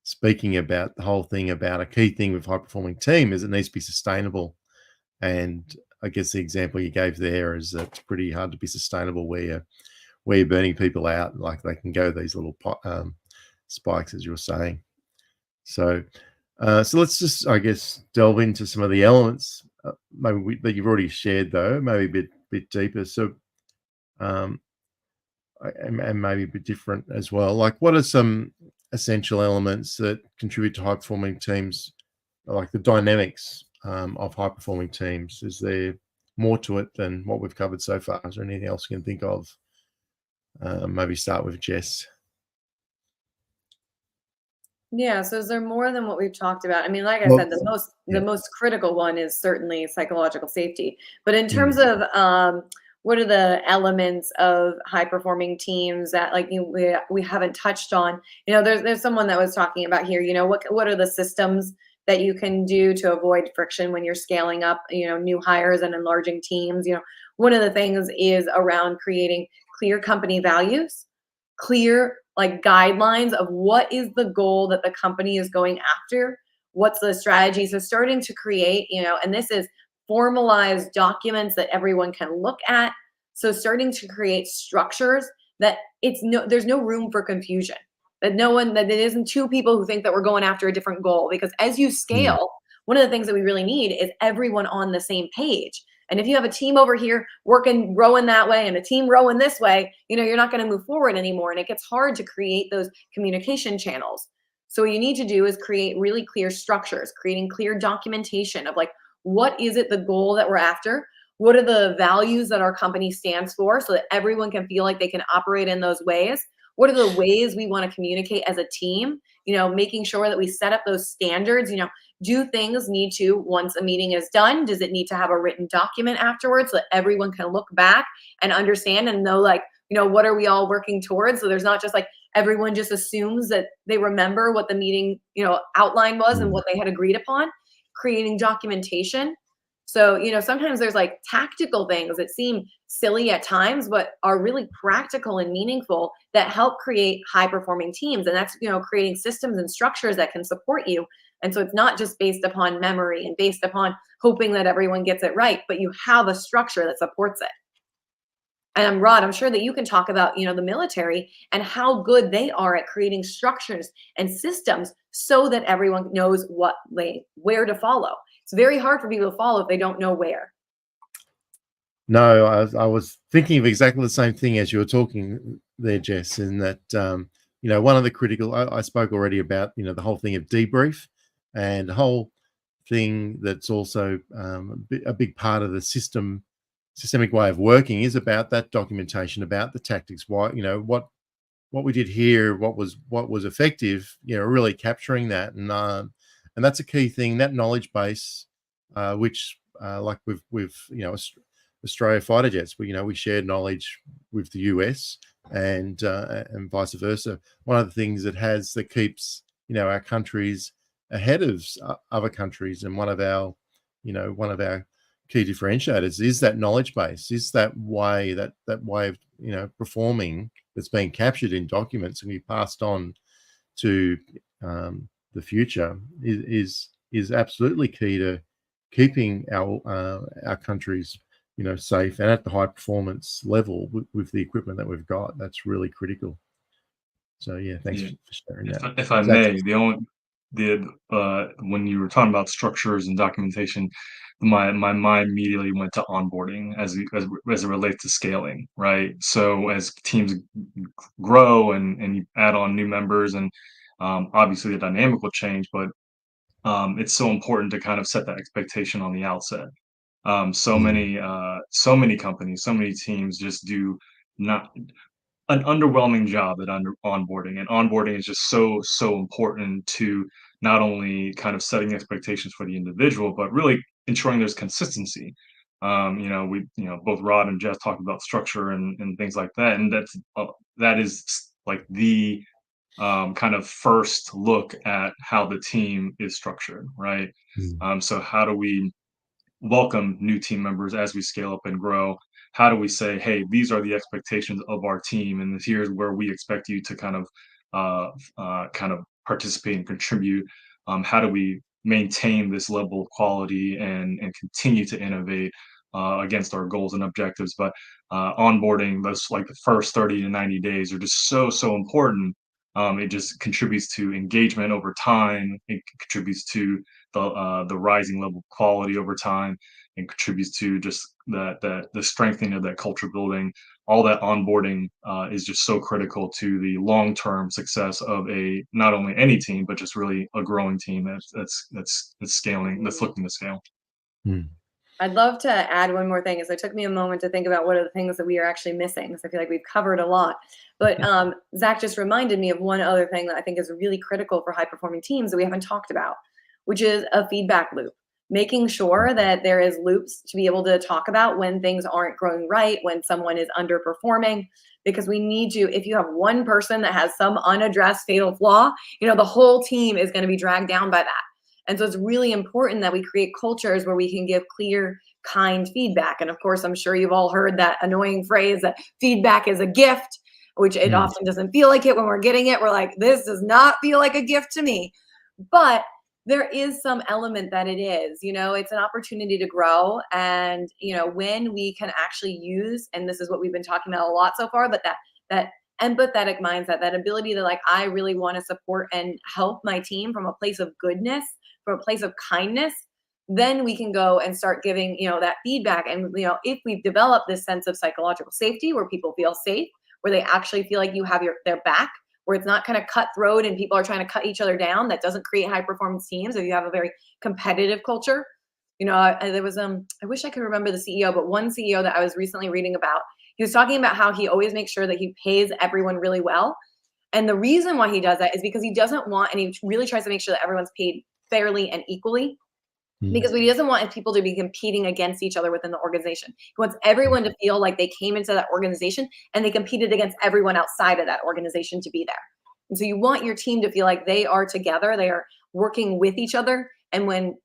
A: speaking about the whole thing about a key thing with high performing team is it needs to be sustainable. And I guess the example you gave there is that it's pretty hard to be sustainable where you're burning people out. Like they can go these little spikes, as you were saying. So let's just, I guess, delve into some of the elements that you've already shared, though, maybe a bit deeper. So, and maybe a bit different as well. Like, what are some essential elements that contribute to high performing teams, like the dynamics of high performing teams? Is there more to it than what we've covered so far? Is there anything else you can think of? Maybe start with Jess.
C: Yeah. So is there more than what we've talked about? I mean, like I said, the most critical one is certainly psychological safety. But in terms of what are the elements of high performing teams that we haven't touched on? There's someone that was talking about here. What are the systems that you can do to avoid friction when you're scaling up? New hires and enlarging teams. One of the things is around creating clear company values, clear guidelines of what is the goal that the company is going after, what's the strategy. So starting to create, and this is formalized documents that everyone can look at. So starting to create structures that there's no room for confusion, that it isn't two people who think that we're going after a different goal. Because as you scale, one of the things that we really need is everyone on the same page. And if you have a team over here working, rowing that way and a team rowing this way, you're not going to move forward anymore. And it gets hard to create those communication channels. So what you need to do is create really clear structures, creating clear documentation of like, what is it the goal that we're after? What are the values that our company stands for so that everyone can feel like they can operate in those ways? What are the ways we want to communicate as a team? Making sure that we set up those standards. Do things need to, once a meeting is done, does it need to have a written document afterwards so that everyone can look back and understand and know, like, what are we all working towards? So there's not just like everyone just assumes that they remember what the meeting, outline was and what they had agreed upon. Creating documentation. So, sometimes there's like tactical things that seem silly at times, but are really practical and meaningful that help create high performing teams. And that's, creating systems and structures that can support you. And so it's not just based upon memory and based upon hoping that everyone gets it right, but you have a structure that supports it. And Rod, I'm sure that you can talk about, the military and how good they are at creating structures and systems so that everyone knows where to follow. It's very hard for people to follow if they don't know where.
A: No, I was thinking of exactly the same thing as you were talking there, Jess, in that, one of the critical, I spoke already about, the whole thing of debrief, and the whole thing that's also a big part of the systemic way of working is about that documentation, about the tactics, why, what we did here, what was effective, really capturing that. And that's a key thing, that knowledge base, which like with Australia fighter jets, we shared knowledge with the US and vice versa. One of the things that keeps our countries ahead of other countries, and one of our key differentiators is that knowledge base, is that way of performing that's being captured in documents and be passed on to the future is absolutely key to keeping our countries safe and at the high performance level with the equipment that we've got. That's really critical. So yeah, thanks for sharing that.
B: If I may, when you were talking about structures and documentation, my mind immediately went to onboarding as it relates to scaling, right? So as teams grow and you add on new members, and obviously the dynamic will change, but it's so important to kind of set that expectation on the outset. So many companies, so many teams just do not an underwhelming job at onboarding, and onboarding is just so important to not only kind of setting expectations for the individual, but really ensuring there's consistency. Both Rod and Jess talked about structure and things like that, and that is like the kind of first look at how the team is structured, right? So how do we welcome new team members as we scale up and grow? How do we say, hey, these are the expectations of our team, and here's where we expect you to kind of participate and contribute? How do we maintain this level of quality and continue to innovate against our goals and objectives? But onboarding, those like the first 30 to 90 days are just so important. It just contributes to engagement over time. It contributes to the rising level of quality over time, and contributes to just the strengthening of that culture building. All that onboarding is just so critical to the long-term success of not only any team, but just really a growing team that's scaling, that's looking to scale.
C: I'd love to add one more thing, as it took me a moment to think about what are the things that we are actually missing. So I feel like we've covered a lot. But Zach just reminded me of one other thing that I think is really critical for high performing teams that we haven't talked about, which is a feedback loop. Making sure that there is loops to be able to talk about when things aren't growing right, when someone is underperforming, because we need to, if you have one person that has some unaddressed fatal flaw, the whole team is going to be dragged down by that. And so it's really important that we create cultures where we can give clear, kind feedback. And of course, I'm sure you've all heard that annoying phrase that feedback is a gift, which it often doesn't feel like it when we're getting it. We're like, this does not feel like a gift to me. But there is some element that it is. It's an opportunity to grow. And, when we can actually use, and this is what we've been talking about a lot so far, but that empathetic mindset, that ability to I really want to support and help my team from a place of goodness, from a place of kindness, then we can go and start giving, that feedback. And, if we've developed this sense of psychological safety where people feel safe, where they actually feel like you have their back, where it's not kind of cutthroat and people are trying to cut each other down, that doesn't create high performance teams. If you have a very competitive culture, there was, I wish I could remember the CEO, but one CEO that I was recently reading about, he was talking about how he always makes sure that he pays everyone really well. And the reason why he does that is because he doesn't want, and he really tries to make sure that everyone's paid fairly and equally. Because what he doesn't want is people to be competing against each other within the organization. He wants everyone to feel like they came into that organization and they competed against everyone outside of that organization to be there. And so you want your team to feel like they are together, they are working with each other. And when,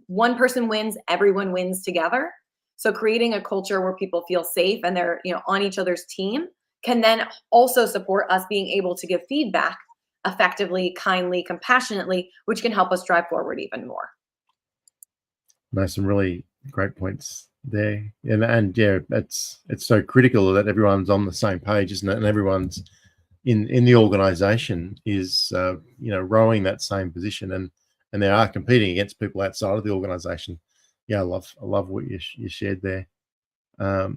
C: one person wins, everyone wins together. So creating a culture where people feel safe and they're, on each other's team can then also support us being able to give feedback effectively, kindly, compassionately, which can help us drive forward even more.
A: There's some really great points there, and yeah, it's so critical that everyone's on the same page, isn't it? And everyone's in the organization is rowing that same position, and they are competing against people outside of the organization. Yeah, I love what you shared there. And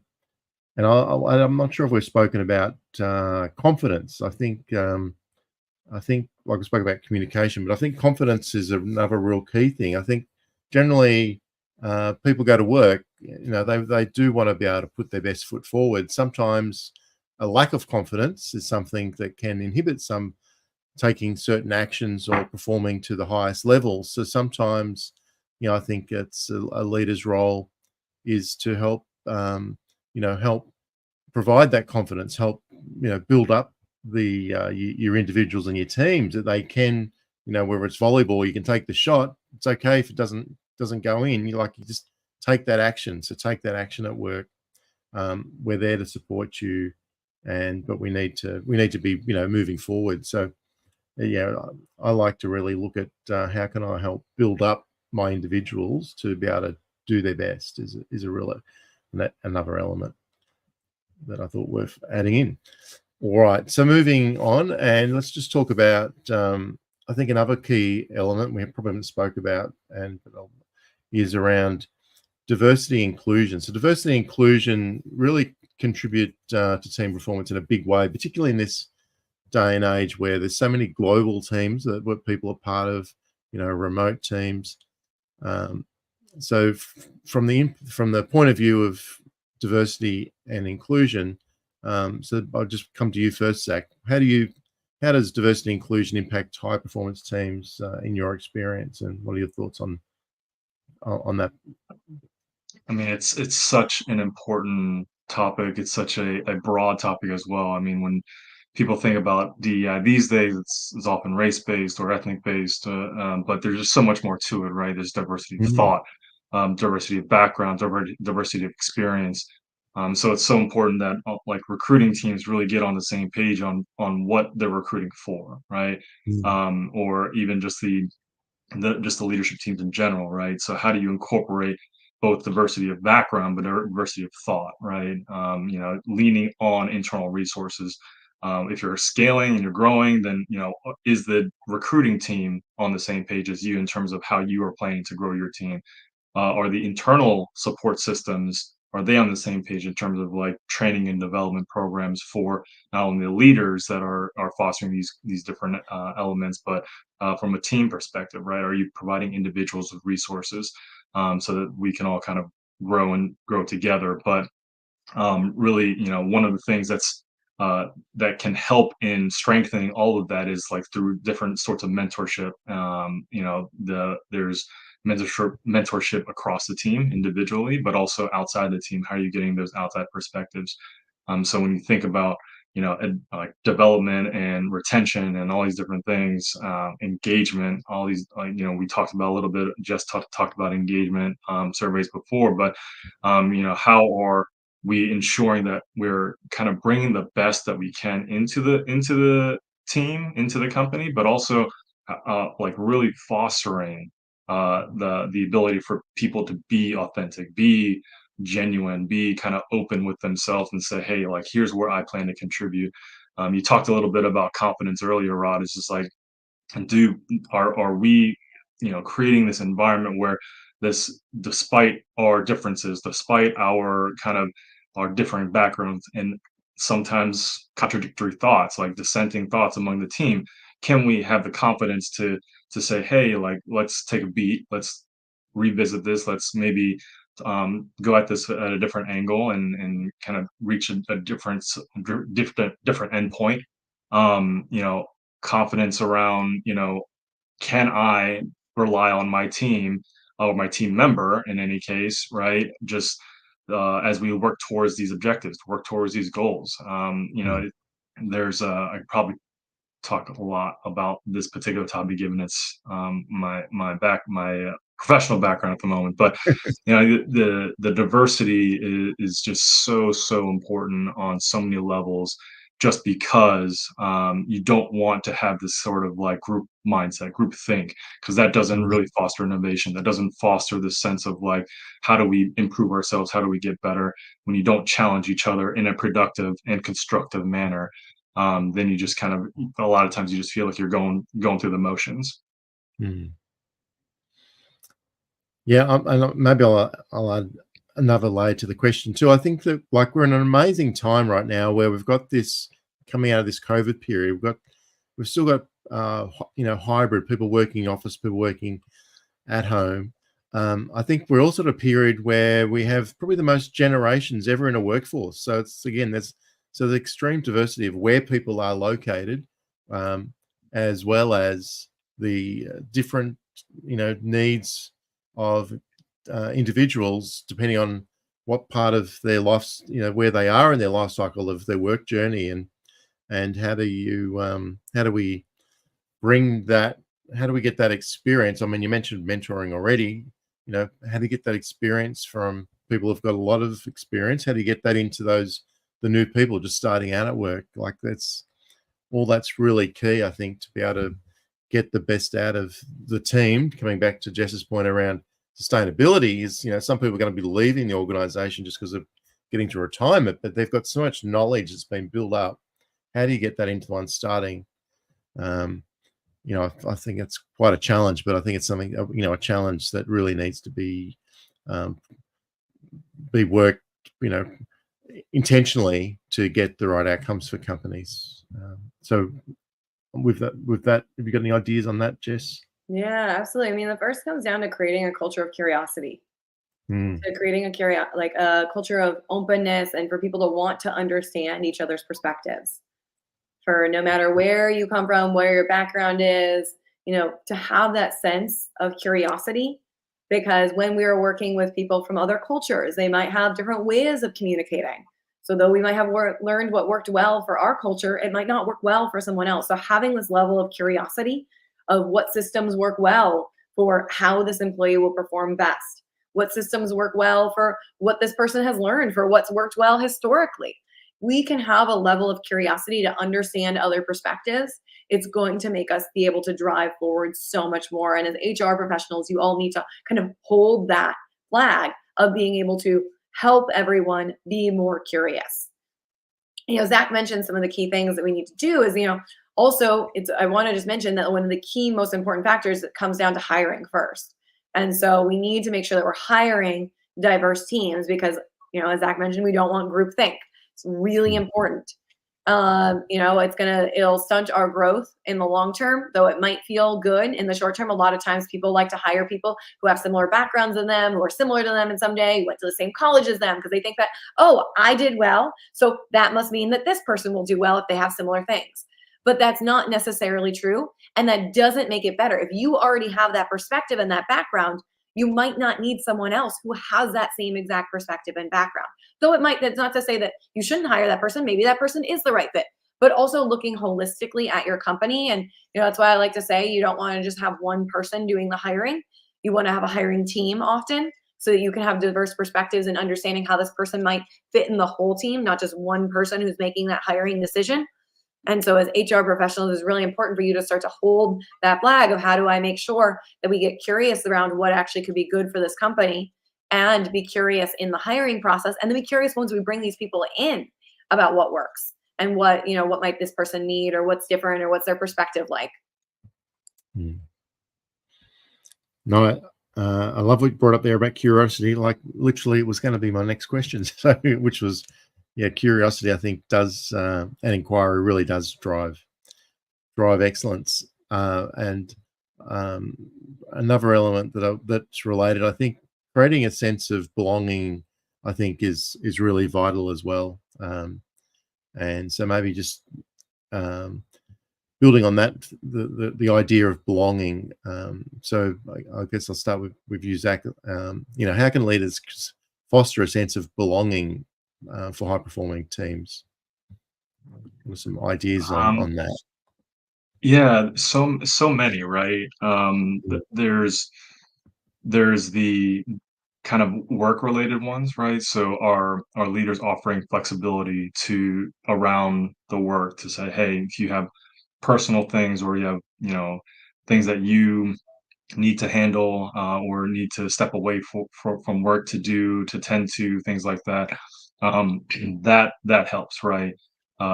A: I'm not sure if we've spoken about confidence. I think like we spoke about communication, but I think confidence is another real key thing. I think generally people go to work, they do want to be able to put their best foot forward. Sometimes a lack of confidence is something that can inhibit some taking certain actions or performing to the highest levels. So sometimes, I think it's a leader's role is to help, help provide that confidence, help, build up the your individuals and your teams that they can, whether it's volleyball, you can take the shot. It's okay if it doesn't go in. You just take that action. So take that action at work. We're there to support you, but we need to be moving forward. So yeah, I like to really look at how can I help build up my individuals to be able to do their best is a real another element that I thought worth adding in. All right, so moving on, and let's just talk about I think another key element we probably haven't spoke about is around diversity inclusion. So diversity inclusion really contribute to team performance in a big way, particularly in this day and age where there's so many global teams where people are part of, remote teams. So from the point of view of diversity and inclusion, so I'll just come to you first, Zach. How does diversity inclusion impact high performance teams in your experience, and what are your thoughts on that?
B: I mean, it's such an important topic. It's such a broad topic as well. I mean, when people think about DEI these days, it's often race-based or ethnic-based, but there's just so much more to it, right? There's diversity of thought, diversity of background, diversity of experience. So it's so important that like recruiting teams really get on the same page on what they're recruiting for, right? Or even just the leadership teams in general, right? So how do you incorporate both diversity of background but diversity of thought, right? Leaning on internal resources. If you're scaling and you're growing, then is the recruiting team on the same page as you in terms of how you are planning to grow your team? Are the internal support systems, are they on the same page in terms of like training and development programs for not only the leaders that are fostering these different elements, but from a team perspective, right? Are you providing individuals with resources so that we can all kind of grow together? But really, one of the things that can help in strengthening all of that is like through different sorts of mentorship. There's mentorship across the team individually, but also outside the team. How are you getting those outside perspectives? So when you think about like development and retention and all these different things, engagement, all these we talked about a little bit, just talked about engagement surveys before, but how are we ensuring that we're kind of bringing the best that we can into the team, into the company, but also like really fostering the ability for people to be authentic, be genuine, be kind of open with themselves and say, hey, like here's where I plan to contribute. You talked a little bit about confidence earlier, Rod. It's just like, are we creating this environment where this despite our differences, despite our kind of our differing backgrounds and sometimes contradictory thoughts, like dissenting thoughts among the team, can we have the confidence to say, hey, like let's take a beat, let's revisit this, let's maybe go at this at a different angle and kind of reach a different endpoint. You know, confidence around, you know, can I rely on my team or my team member in any case, right? Just as we work towards these objectives, work towards these goals. You know,
A: Mm.
B: there's I probably talk a lot about this particular topic given it's my professional background at the moment, but you know the diversity is just so important on so many levels, just because you don't want to have this sort of like group mindset, group think, because that doesn't
A: Mm.
B: really foster innovation, that doesn't foster the sense of like how do we improve ourselves, how do we get better, when you don't challenge each other in a productive and constructive manner. Then you just kind of, a lot of times you just feel like you're going through the motions.
A: Mm. Yeah, and maybe I'll add another layer to the question too. I think that like we're in an amazing time right now where we've got this coming out of this COVID period. We've still got you know, hybrid people working in office, people working at home. I think we're also at a period where we have probably the most generations ever in a workforce. So it's again, there's so the extreme diversity of where people are located, um, as well as the different, you know, needs of individuals depending on what part of their life, you know, where they are in their life cycle of their work journey, and how do we bring that, how do we get that experience? I mean, you mentioned mentoring already. You know, how do you get that experience from people who've got a lot of experience? How do you get that into the new people just starting out at work? Like that's really key, I think, to be able to get the best out of the team. Coming back to Jess's point around sustainability is, you know, some people are going to be leaving the organization just because of getting to retirement, but they've got so much knowledge that's been built up. How do you get that into one starting? Um, you know, I think it's quite a challenge, but I think it's something, you know, a challenge that really needs to um, be worked, you know, intentionally to get the right outcomes for companies. So with that, have you got any ideas on that, Jess?
C: Yeah, absolutely. I mean, the first comes down to creating a culture of curiosity,
A: Mm.
C: to creating like a culture of openness, and for people to want to understand each other's perspectives. For no matter where you come from, where your background is, you know, to have that sense of curiosity. Because when we are working with people from other cultures, they might have different ways of communicating. So, though we might have learned what worked well for our culture, it might not work well for someone else. So, having this level of curiosity of what systems work well for how this employee will perform best, what systems work well for what this person has learned, for what's worked well historically, we can have a level of curiosity to understand other perspectives. It's going to make us be able to drive forward so much more. And as HR professionals, you all need to kind of hold that flag of being able to help everyone be more curious. You know, Zach mentioned some of the key things that we need to do is, you know, also I want to just mention that one of the key most important factors that comes down to hiring first. And so we need to make sure that we're hiring diverse teams because, you know, as Zach mentioned, we don't want groupthink. It's really
A: Mm.
C: important. You know, it'll stunt our growth in the long term, though it might feel good in the short term. A lot of times people like to hire people who have similar backgrounds than them, who are similar to them in some day, who went to the same college as them, because they think that, oh, I did well, so that must mean that this person will do well if they have similar things. But that's not necessarily true. And that doesn't make it better. If you already have that perspective and that background, you might not need someone else who has that same exact perspective and background. Though that's not to say that you shouldn't hire that person. Maybe that person is the right fit, but also looking holistically at your company. And, you know, that's why I like to say you don't want to just have one person doing the hiring. You want to have a hiring team often so that you can have diverse perspectives and understanding how this person might fit in the whole team, not just one person who's making that hiring decision. And so as HR professionals, it's really important for you to start to hold that flag of how do I make sure that we get curious around what actually could be good for this company, and be curious in the hiring process, and then be curious once we bring these people in about what works and what, you know, what might this person need or what's different or what's their perspective like.
A: Mm. No, I love what you brought up there about curiosity. Like literally, it was going to be my next question. So, which was, yeah, curiosity. I think does an inquiry really does drive excellence. And another element that's related, I think, creating a sense of belonging, I think, is really vital as well. And so maybe just building on that, the idea of belonging. So I guess I'll start with you, Zach. How can leaders foster a sense of belonging for high performing teams? What are some ideas on that?
B: Yeah, so many, right? There's the kind of work related ones, right? So our leaders offering flexibility to around the work to say, hey, if you have personal things or you have, things that you need to handle or need to step away from work to tend to things like that, that helps, right?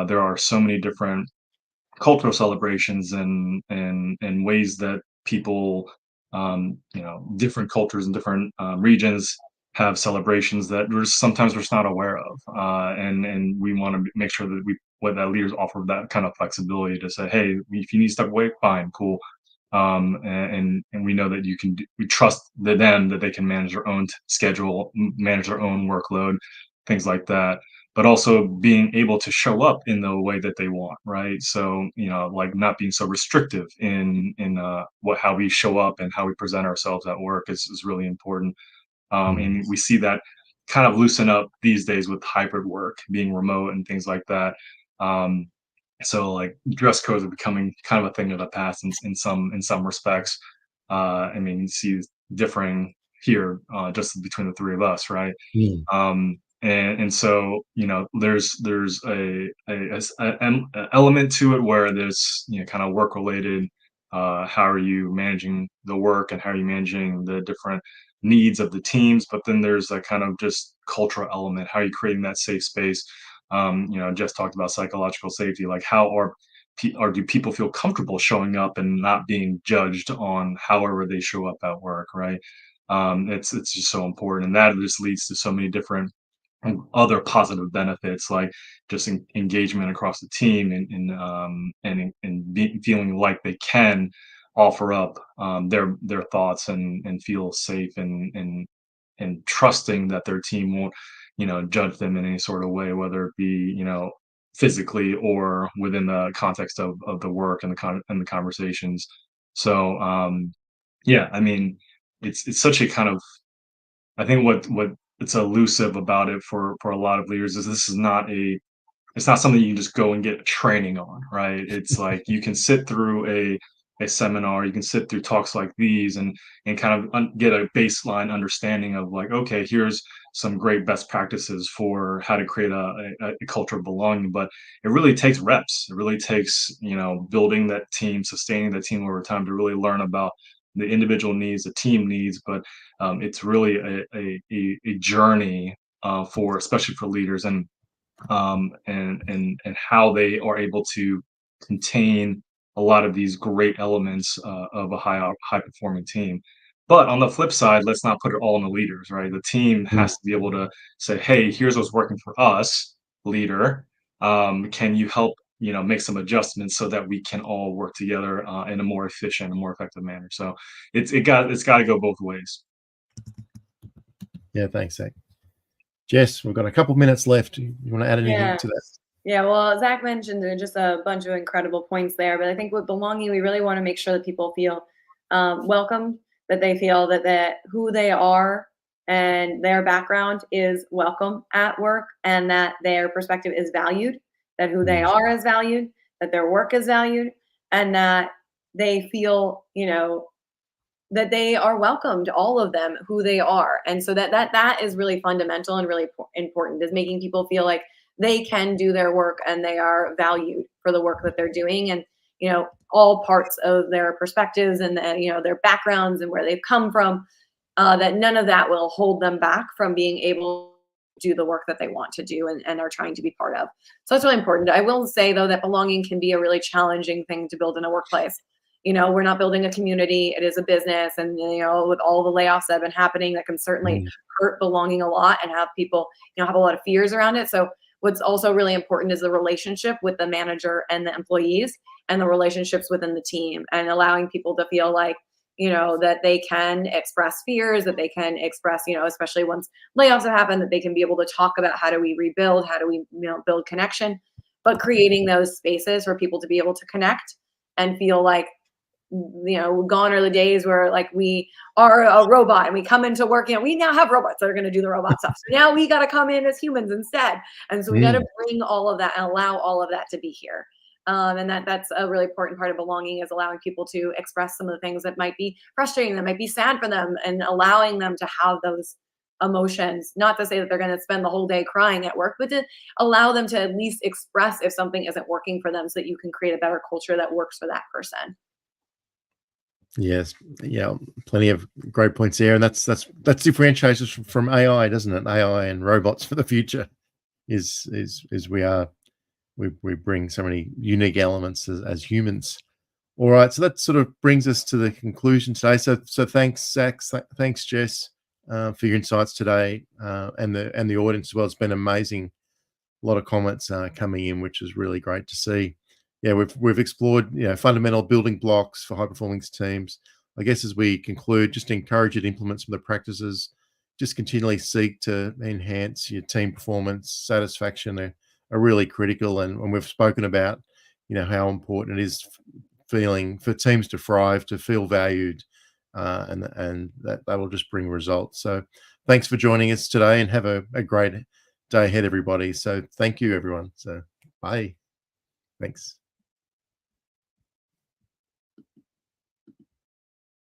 B: There are so many different cultural celebrations and ways that people, different cultures and different regions have celebrations that sometimes we're just not aware of, and we want to make sure that that leaders offer that kind of flexibility to say, hey, if you need to step away, fine, cool. And we know that we trust them that they can manage their own schedule, manage their own workload, things like that, but also being able to show up in the way that they want, right? So, like not being so restrictive in how we show up and how we present ourselves at work is really important. And we see that kind of loosen up these days with hybrid work, being remote and things like that. Um, so like dress codes are becoming kind of a thing of the past in some respects. You see differing here just between the three of us, right?
A: Mm.
B: And so there's an element to it where there's kind of work related. How are you managing the work and how are you managing the different needs of the teams? But then there's a kind of just cultural element. How are you creating that safe space? Just talked about psychological safety. Like how or do people feel comfortable showing up and not being judged on however they show up at work, right? It's just so important, and that just leads to so many different other positive benefits like just engagement across the team and feeling like they can offer up their thoughts and feel safe and trusting that their team won't judge them in any sort of way, whether it be physically or within the context of the work and the conversations. So yeah, it's such a kind of, I think what it's elusive about it for a lot of leaders is it's not something you can just go and get training on, right? It's like you can sit through a seminar, you can sit through talks like these and kind of get a baseline understanding of like, okay, here's some great best practices for how to create a culture of belonging. But it really takes reps. It really takes, building that team, sustaining that team over time to really learn about the individual needs, the team needs, but it's really a journey for especially for leaders and how they are able to contain a lot of these great elements of a high performing team. But on the flip side, let's not put it all on the leaders, right? The team has to be able to say, "Hey, here's what's working for us, leader. Can you help, make some adjustments so that we can all work together in a more efficient and more effective manner?" So it's got to go both ways.
A: Yeah, thanks, Zach. Jess, we've got a couple minutes left. You want to add anything to that?
C: Yeah, well, Zach mentioned just a bunch of incredible points there, but I think with belonging, we really want to make sure that people feel welcomed, that they feel that who they are and their background is welcome at work, and that their perspective is valued, that who they are is valued, that their work is valued, and that they feel, that they are welcomed, all of them, who they are. And so that is really fundamental and really important, is making people feel like they can do their work and they are valued for the work that they're doing, and all parts of their perspectives and their backgrounds and where they've come from, that none of that will hold them back from being able to do the work that they want to do and are trying to be part of. So that's really important. I will say though that belonging can be a really challenging thing to build in a workplace. we're not building a community, it is a business. And with all the layoffs that have been happening, that can certainly hurt belonging a lot and have people have a lot of fears around it. So what's also really important is the relationship with the manager and the employees, and the relationships within the team, and allowing people to feel like that they can express fears, that they can express, especially once layoffs have happened, that they can be able to talk about how do we rebuild, how do we build connection, but creating those spaces for people to be able to connect and feel like, gone are the days where like we are a robot and we come into work, we now have robots that are going to do the robot stuff. So now we got to come in as humans instead. And so we got to bring all of that and allow all of that to be here. And that's a really important part of belonging, is allowing people to express some of the things that might be frustrating, that might be sad for them, and allowing them to have those emotions. Not to say that they're going to spend the whole day crying at work, but to allow them to at least express if something isn't working for them, so that you can create a better culture that works for that person.
A: Yes, yeah, plenty of great points there, and that's differentiates us from AI, doesn't it? AI and robots for the future is we bring so many unique elements as humans. All right, so that sort of brings us to the conclusion today. So thanks, Zach, thanks, Jess, for your insights today, and the audience as well. It's been amazing. A lot of comments coming in, which is really great to see. Yeah, we've explored fundamental building blocks for high performing teams. I guess as we conclude, just encourage you to implement some of the practices. Just continually seek to enhance your team performance, satisfaction are really critical, and we've spoken about how important it is feeling for teams to thrive, to feel valued, and that will just bring results. So thanks for joining us today, and have a great day ahead, everybody. So thank you, everyone. So bye. Thanks.